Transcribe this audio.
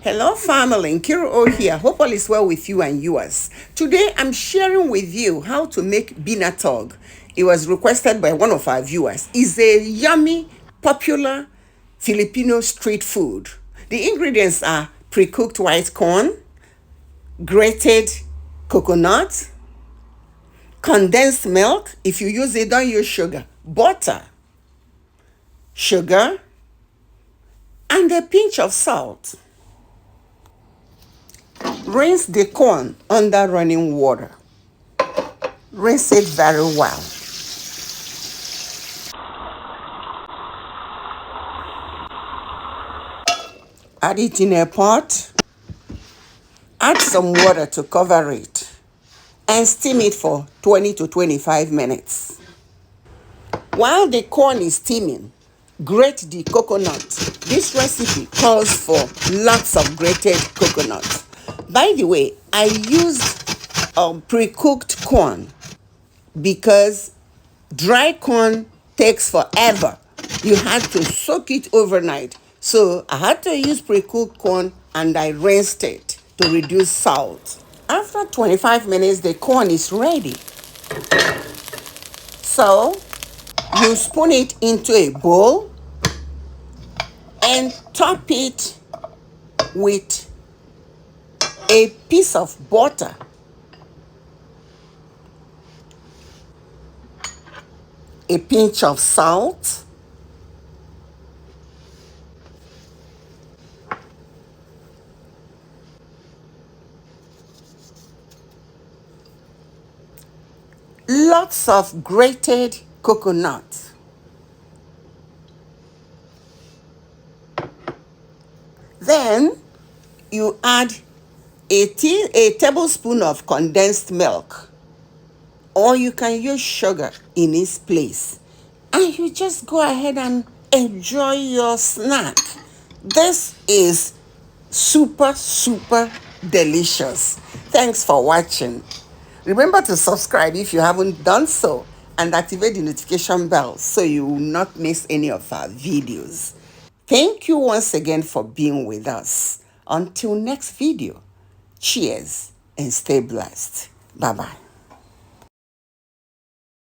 Hello family, NKOH here. Hope all is well with you and yours. Today I'm sharing with you how to make Binatog. It was requested by one of our viewers. It's a yummy, popular Filipino street food. The ingredients are pre-cooked white corn, grated coconut, condensed milk. If you use it, don't use sugar. Butter, sugar, and a pinch of salt. Rinse the corn under running water. Rinse it very well. Add it in a pot. Add some water to cover it and steam it for 20 to 25 minutes. While the corn is steaming, grate the coconut. This recipe calls for lots of grated coconut. By the way, I used pre-cooked corn because dry corn takes forever. You had to soak it overnight. So I had to use pre-cooked corn and I rinsed it to reduce salt. After 25 minutes, the corn is ready. So you spoon it into a bowl and top it with a piece of butter. A pinch of salt, lots of grated coconut, then you add a tablespoon of condensed milk, or you can use sugar in its place, and you just go ahead and enjoy your snack. This is super delicious. Thanks for watching. Remember to subscribe if you haven't done so and activate the notification bell so you will not miss any of our videos. Thank you once again for being with us. Until next video, cheers and stay blessed. Bye-bye.